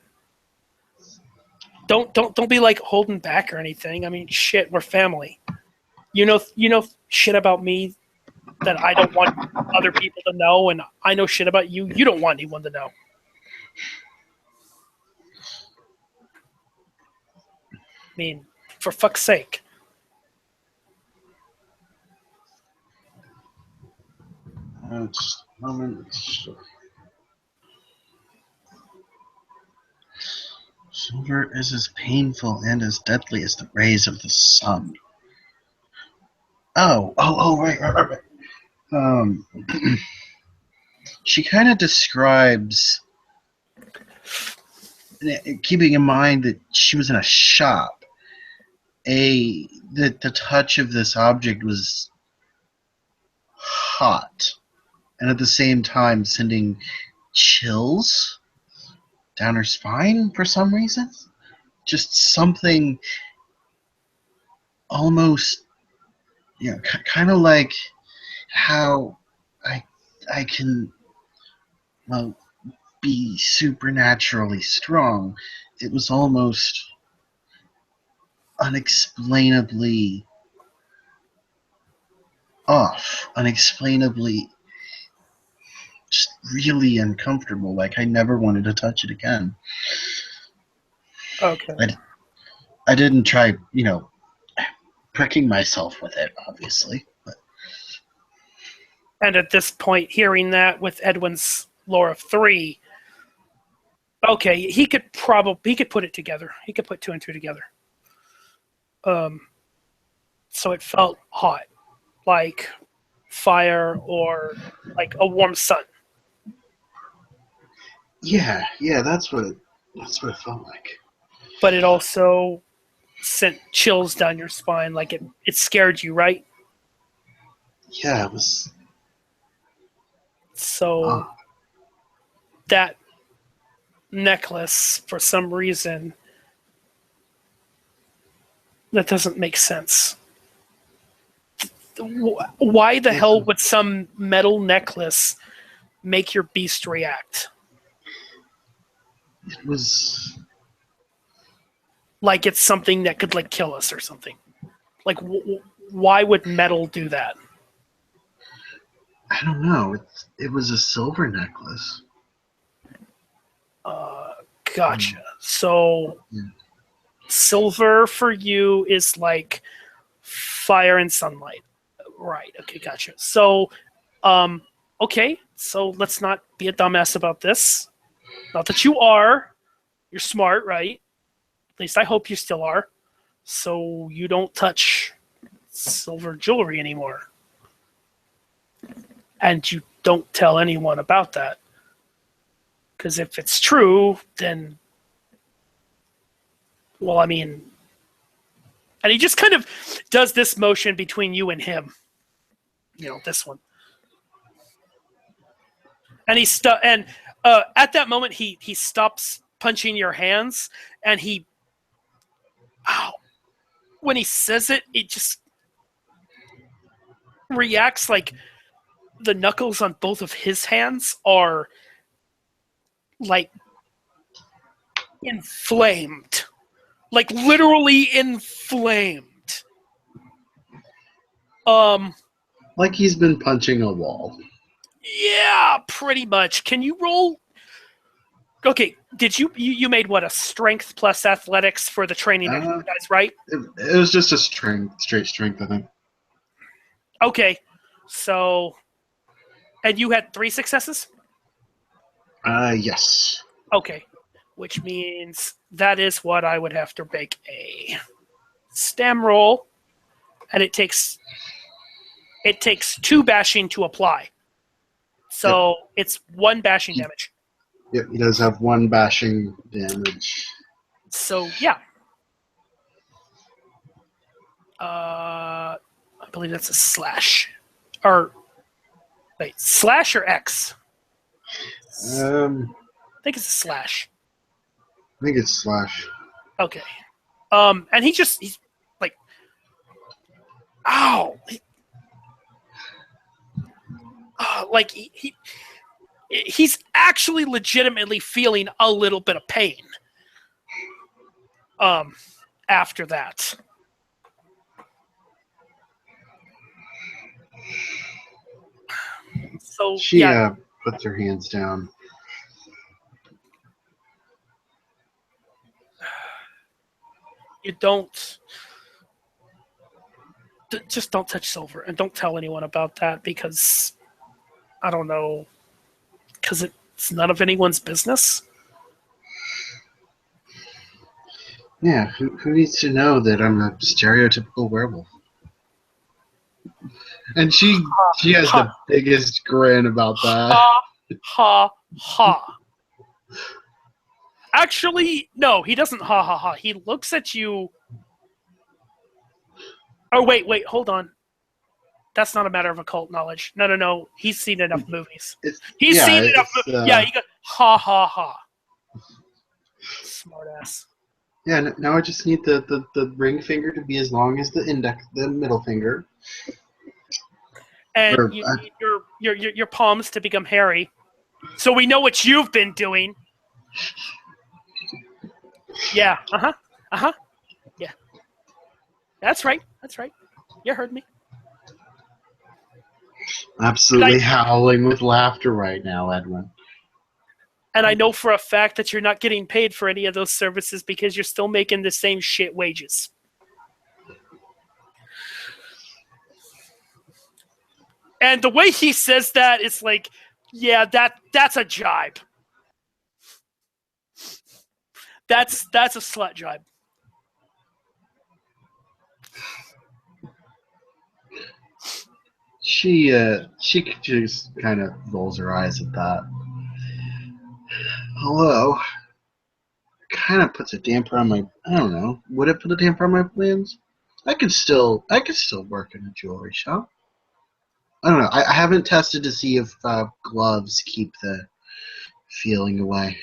Don't be like holding back or anything. I mean, shit, we're family. You know shit about me that I don't want other people to know, and I know shit about you you don't want anyone to know. I mean, for fuck's sake. Just a moment. Silver is as painful and as deadly as the rays of the sun. Right. She kind of describes, keeping in mind that she was in a shop, that the touch of this object was hot, and at the same time sending chills down her spine for some reason. Just something almost, kind of like how I can, be supernaturally strong. It was almost unexplainably off, unexplainably just really uncomfortable. Like I never wanted to touch it again. Okay. I didn't try, pricking myself with it, obviously. But. And at this point, hearing that with Edwin's lore of 3, okay, he could put it together. He could put 2 and 2 together. So it felt hot, like fire or like a warm sun. Yeah, that's what it felt like. But it also sent chills down your spine, like it scared you, right? Yeah, it was. So that necklace, for some reason, that doesn't make sense. Why the hell would some metal necklace make your beast react? It was like it's something that could like kill us or something. Like, why would metal do that? I don't know. It was a silver necklace. Gotcha. So, silver for you is like fire and sunlight. Right. Okay, gotcha. So, okay. So let's not be a dumbass about this. Not that you are. You're smart, right? At least I hope you still are. So you don't touch silver jewelry anymore. And you don't tell anyone about that. Because if it's true, then... Well, I mean... And he just kind of does this motion between you and him. You know, this one. And at that moment, he stops punching your hands, and he... Ow. When he says it, it just reacts like the knuckles on both of his hands are like inflamed. Like literally inflamed. Like he's been punching a wall. Yeah, pretty much. Can you roll? Okay, did you made what, a strength plus athletics for the training exercise, right? It was just a straight strength, I think. Okay, so, and you had 3 successes? Yes. Okay, which means that is what I would have to make a stam roll, and it takes 2 bashing to apply. So it's 1 bashing damage. Yep, he does have 1 bashing damage. So yeah. I believe that's a slash. Or wait, slash or X? I think it's a slash. think it's slash. Okay. And he's like, ow. Like he's actually legitimately feeling a little bit of pain. After that. So She yeah. puts her hands down. You just don't touch silver, and don't tell anyone about that, because I don't know, because it's none of anyone's business. Yeah, who needs to know that I'm a stereotypical werewolf? And she has the biggest grin about that. Ha ha ha. Actually, no, he doesn't ha ha ha. He looks at you. Oh, wait, hold on. That's not a matter of occult knowledge. No. He's seen enough movies. He's seen enough movies. Yeah, he goes, ha ha ha. Smart ass. Yeah, now I just need the ring finger to be as long as the middle finger. And you need your palms to become hairy. So we know what you've been doing. Yeah, yeah. That's right. You heard me. Absolutely howling with laughter right now, Edwin. And I know for a fact that you're not getting paid for any of those services because you're still making the same shit wages. And the way he says that, it's like, yeah, that's a jibe. That's a slut jibe. She just kind of rolls her eyes at that. Although, kind of puts a damper on my. I don't know. Would it put a damper on my plans? I could still work in a jewelry shop. I don't know. I haven't tested to see if gloves keep the feeling away.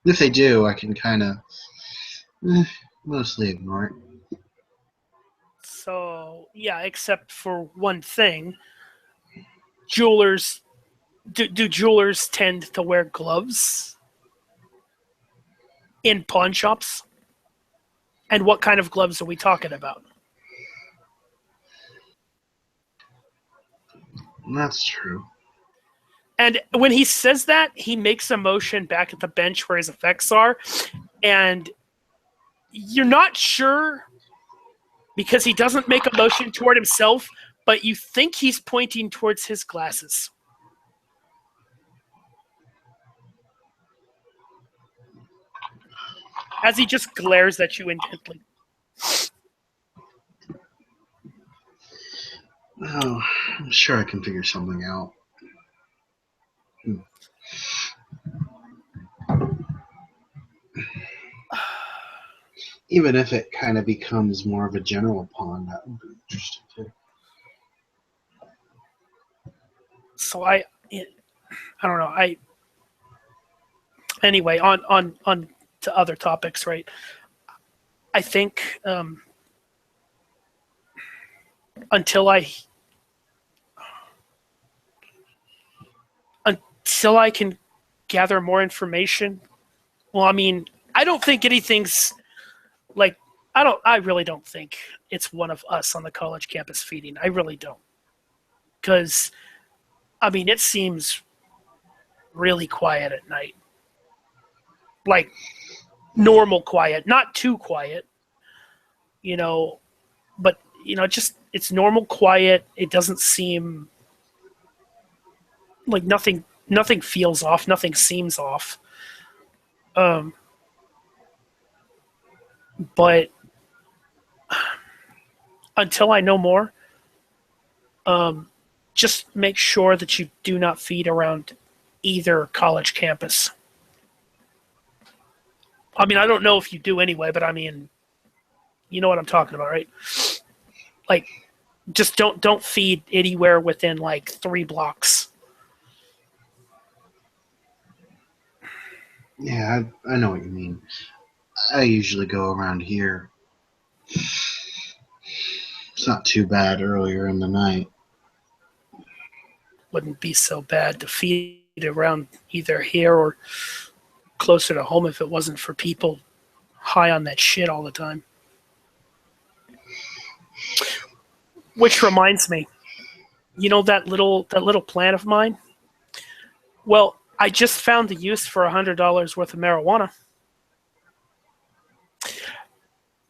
If they do, I can kind of mostly ignore it. So, yeah, except for one thing. Jewelers... Do jewelers tend to wear gloves in pawn shops? And what kind of gloves are we talking about? That's true. And when he says that, he makes a motion back at the bench where his effects are, and you're not sure because he doesn't make a motion toward himself, but you think he's pointing towards his glasses. As he just glares at you intently. Oh, I'm sure I can figure something out. Even if it kind of becomes more of a general pawn, that would be interesting too. So I don't know. Anyway, on to other topics, right? I think until I can gather more information. Well, I mean, I don't think anything's like I really don't think it's one of us on the college campus feeding. I really don't. Because, I mean, it seems really quiet at night. Like, normal quiet. Not too quiet, but, just, it's normal quiet. It doesn't seem like nothing feels off. Nothing seems off. But until I know more, just make sure that you do not feed around either college campus. I mean, I don't know if you do anyway, but I mean, you know what I'm talking about, right? Like, just don't feed anywhere within like 3 blocks. Yeah, I know what you mean. I usually go around here. It's not too bad earlier in the night. Wouldn't be so bad to feed around either here or closer to home if it wasn't for people high on that shit all the time. Which reminds me, that little plan of mine? Well, I just found the use for $100 worth of marijuana.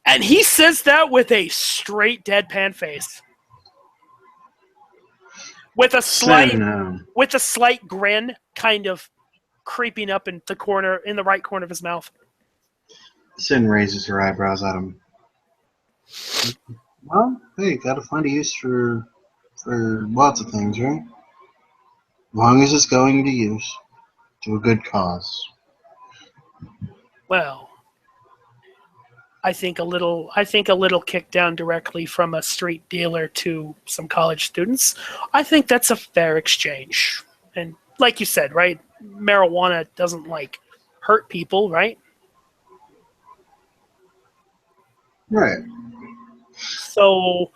And he says that with a straight deadpan face. With a slight grin kind of creeping up in the right corner of his mouth. Sin raises her eyebrows at him. Well, hey, gotta find a use for lots of things, right? As long as it's going to use to a good cause. Well, I think a little kick down directly from a street dealer to some college students. I think that's a fair exchange. And like you said, right? Marijuana doesn't hurt people, right? Right. So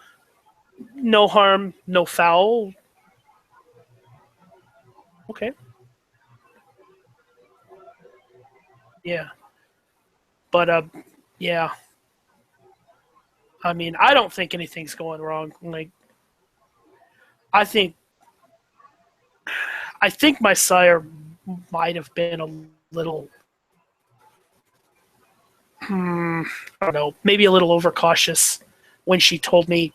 no harm, no foul. Okay. Yeah. But yeah. I mean, I don't think anything's going wrong. I think my sire might have been a little, I don't know, maybe a little overcautious when she told me,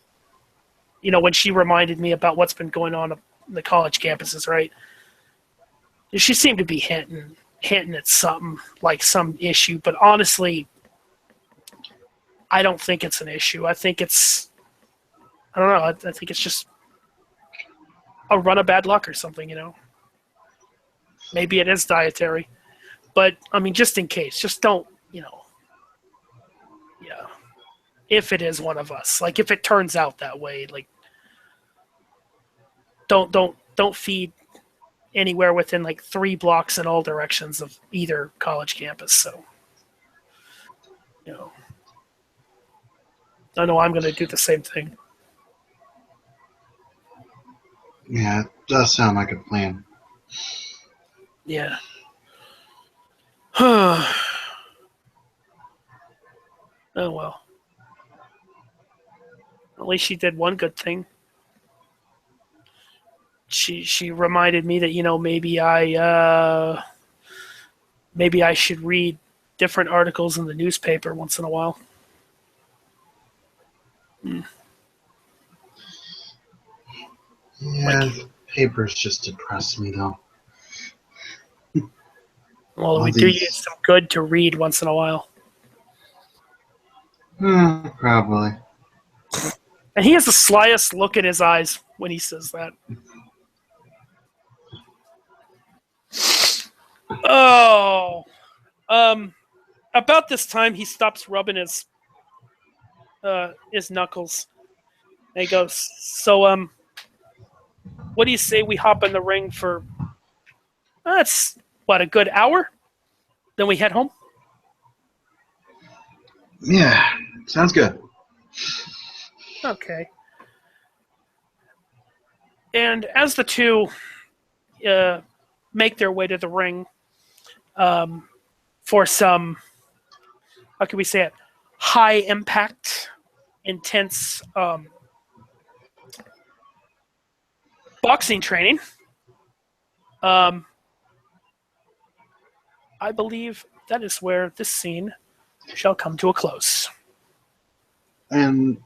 when she reminded me about what's been going on the college campuses, right? She seemed to be hinting at something, like some issue, but honestly, I don't think it's an issue. I think I don't know, I think it's just a run of bad luck or something, Maybe it is dietary. But, I mean, just in case, just don't, yeah. If it is one of us, if it turns out that way, don't feed anywhere within 3 blocks in all directions of either college campus. So, I know I'm going to do the same thing. Yeah, it does sound like a plan. Yeah. Oh, well. At least she did one good thing. She reminded me that maybe I should read different articles in the newspaper once in a while. Yeah, papers just depress me though. Well, we do use some good to read once in a while. Probably. And he has the slyest look in his eyes when he says that. Oh. About this time, he stops rubbing his knuckles. And he goes, so, what do you say we hop in the ring for, that's, a good hour? Then we head home? Yeah, sounds good. Okay. And as the two make their way to the ring for some, how can we say it, high impact, intense boxing training, I believe that is where this scene shall come to a close. And